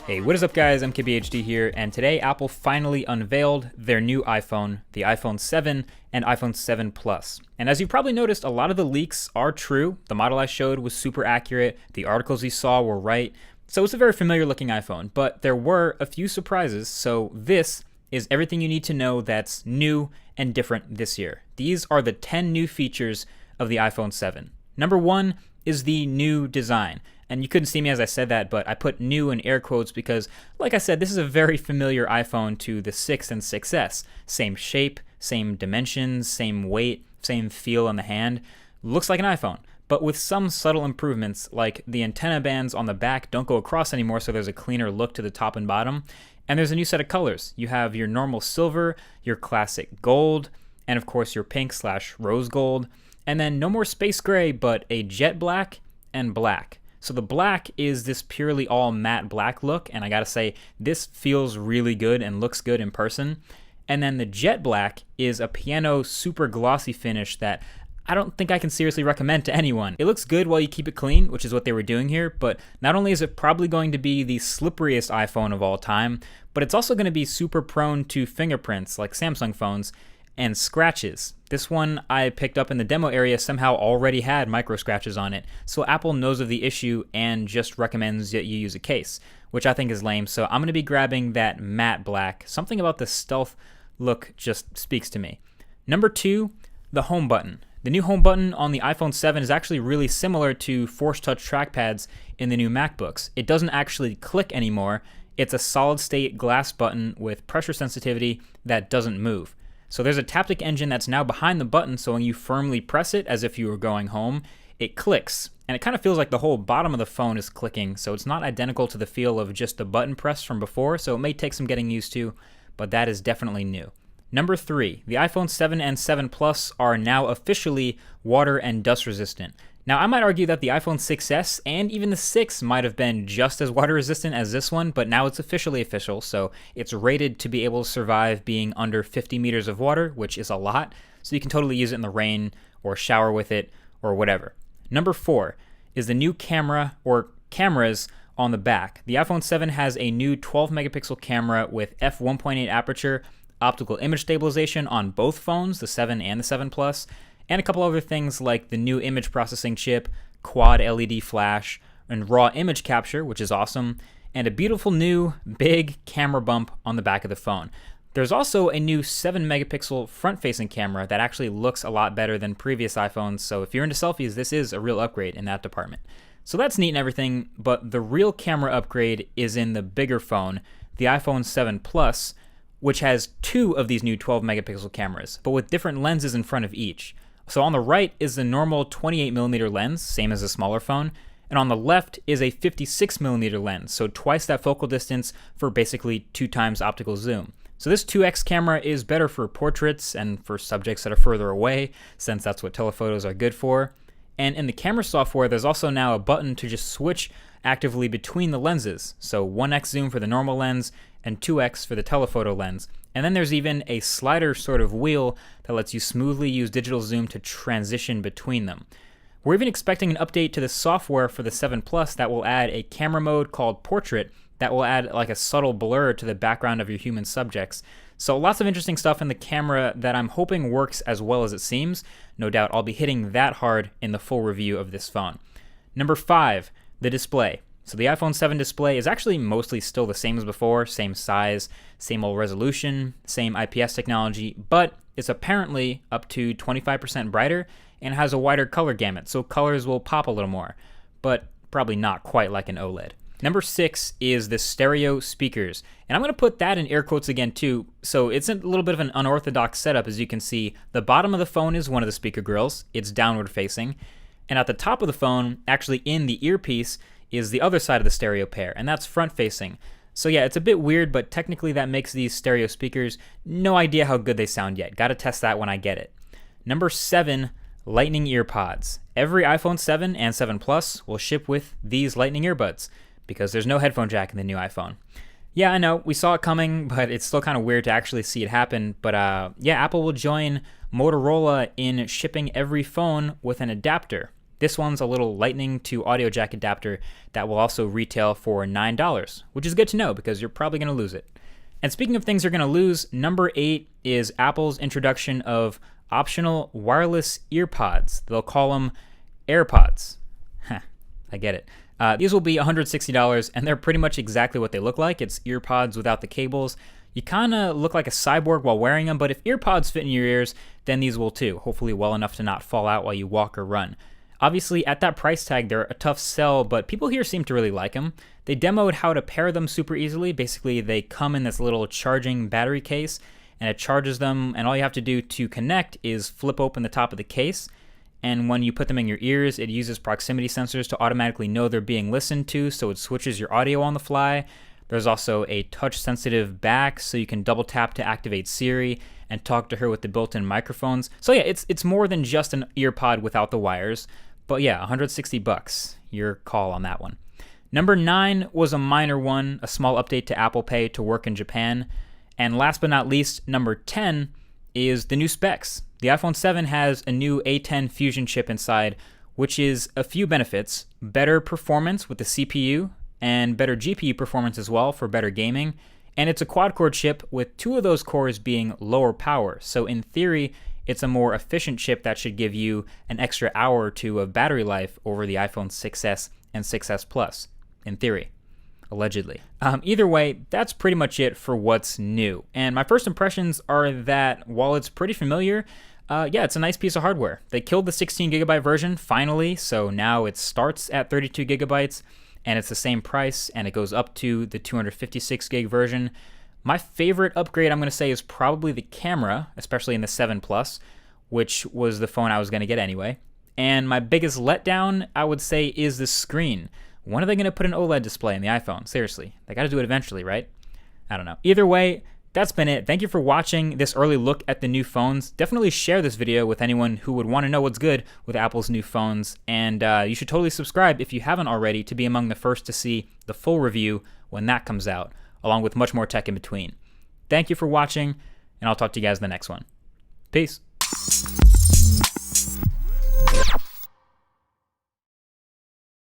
Hey, what is up guys, MKBHD here, and today Apple finally unveiled their new iPhone, the iPhone 7 and iPhone 7 Plus. And as you've probably noticed, a lot of the leaks are true. The model I showed was super accurate, the articles you saw were right, so it's a very familiar looking iPhone, but there were a few surprises, so this is everything you need to know that's new and different this year. These are the 10 new features of the iPhone 7. Number 1 is the new design. And you couldn't see me as I said that, but I put new in air quotes because, like I said, this is a very familiar iPhone to the 6 and 6S. Same shape, same dimensions, same weight, same feel on the hand. Looks like an iPhone, but with some subtle improvements, like the antenna bands on the back don't go across anymore, so there's a cleaner look to the top and bottom. And there's a new set of colors. You have your normal silver, your classic gold, and of course your pink/rose gold. And then no more space gray, but a jet black and black. So the black is this purely all matte black look, and I gotta say, this feels really good and looks good in person. And then the jet black is a piano super glossy finish that I don't think I can seriously recommend to anyone. It looks good while you keep it clean, which is what they were doing here, but not only is it probably going to be the slipperiest iPhone of all time, but it's also gonna be super prone to fingerprints like Samsung phones, and scratches. This one I picked up in the demo area somehow already had micro scratches on it, so Apple knows of the issue and just recommends that you use a case, which I think is lame, so I'm going to be grabbing that matte black. Something about the stealth look just speaks to me. Number 2, the home button. The new home button on the iPhone 7 is actually really similar to Force Touch trackpads in the new MacBooks. It doesn't actually click anymore. It's a solid state glass button with pressure sensitivity that doesn't move. So there's a Taptic engine that's now behind the button, so when you firmly press it as if you were going home, it clicks. And it kind of feels like the whole bottom of the phone is clicking, so it's not identical to the feel of just the button press from before, so it may take some getting used to, but that is definitely new. Number 3, the iPhone 7 and 7 Plus are now officially water and dust resistant. Now, I might argue that the iPhone 6S and even the 6 might have been just as water resistant as this one, but now it's officially official, so it's rated to be able to survive being under 50 meters of water, which is a lot, so you can totally use it in the rain or shower with it or whatever. Number 4 is the new camera or cameras on the back. The iPhone 7 has a new 12 megapixel camera with f1.8 aperture, optical image stabilization on both phones, the 7 and the 7 Plus, and a couple other things like the new image processing chip, quad LED flash, and raw image capture, which is awesome, and a beautiful new big camera bump on the back of the phone. There's also a new 7 megapixel front-facing camera that actually looks a lot better than previous iPhones, so if you're into selfies, this is a real upgrade in that department. So that's neat and everything, but the real camera upgrade is in the bigger phone, the iPhone 7 Plus, which has 2 of these new 12 megapixel cameras, but with different lenses in front of each. So on the right is the normal 28mm lens, same as a smaller phone, and on the left is a 56mm lens, so twice that focal distance for basically 2 times optical zoom. So this 2x camera is better for portraits and for subjects that are further away, since that's what telephotos are good for. And in the camera software, there's also now a button to just switch actively between the lenses, so 1x zoom for the normal lens and 2x for the telephoto lens. And then there's even a slider sort of wheel that lets you smoothly use digital zoom to transition between them. We're even expecting an update to the software for the 7 Plus that will add a camera mode called Portrait that will add like a subtle blur to the background of your human subjects. So lots of interesting stuff in the camera that I'm hoping works as well as it seems. No doubt I'll be hitting that hard in the full review of this phone. Number 5, the display. So the iPhone 7 display is actually mostly still the same as before, same size, same old resolution, same IPS technology, but it's apparently up to 25% brighter and has a wider color gamut, so colors will pop a little more, but probably not quite like an OLED. Number 6 is the stereo speakers, and I'm going to put that in air quotes again too, so it's a little bit of an unorthodox setup. As you can see, the bottom of the phone is one of the speaker grills, it's downward facing, and at the top of the phone, actually in the earpiece, is the other side of the stereo pair, and that's front facing. So yeah, it's a bit weird, but technically that makes these stereo speakers. No idea how good they sound yet. Gotta test that when I get it. Number 7, Lightning earpods. Every iPhone 7 and 7 Plus will ship with these Lightning earbuds, because there's no headphone jack in the new iPhone. Yeah, I know, we saw it coming, but it's still kind of weird to actually see it happen. But yeah, Apple will join Motorola in shipping every phone with an adapter. This one's a little lightning to audio jack adapter that will also retail for $9, which is good to know because you're probably going to lose it. And speaking of things you're going to lose, number 8 is Apple's introduction of optional wireless earpods. They'll call them AirPods. I get it. These will be $160, and they're pretty much exactly what they look like. It's earpods without the cables. You kind of look like a cyborg while wearing them, but if earpods fit in your ears, then these will too, hopefully well enough to not fall out while you walk or run. Obviously, at that price tag, they're a tough sell, but people here seem to really like them. They demoed how to pair them super easily. Basically, they come in this little charging battery case, and it charges them, and all you have to do to connect is flip open the top of the case, and when you put them in your ears, it uses proximity sensors to automatically know they're being listened to, so it switches your audio on the fly. There's also a touch-sensitive back, so you can double tap to activate Siri and talk to her with the built-in microphones. So yeah, it's more than just an earpod without the wires. But yeah, $160. Your call on that one. Number 9 was a minor one, a small update to Apple Pay to work in Japan. And last but not least, number 10 is the new specs. The iPhone 7 has a new A10 Fusion chip inside, which is a few benefits: better performance with the CPU, and better GPU performance as well for better gaming. And it's a quad-core chip with 2 of those cores being lower power. So in theory, it's a more efficient chip that should give you an extra hour or 2 of battery life over the iPhone 6s and 6s Plus, in theory, allegedly. Either way, that's pretty much it for what's new. And my first impressions are that while it's pretty familiar, yeah, it's a nice piece of hardware. They killed the 16GB version finally, so now it starts at 32GB, and it's the same price, and it goes up to the 256GB version. My favorite upgrade, I'm going to say, is probably the camera, especially in the 7 Plus, which was the phone I was going to get anyway. And my biggest letdown, I would say, is the screen. When are they going to put an OLED display in the iPhone? Seriously, they got to do it eventually, right? I don't know. Either way, that's been it. Thank you for watching this early look at the new phones. Definitely share this video with anyone who would want to know what's good with Apple's new phones. And you should totally subscribe if you haven't already to be among the first to see the full review when that comes out, along with much more tech in between. Thank you for watching, and I'll talk to you guys in the next one. Peace.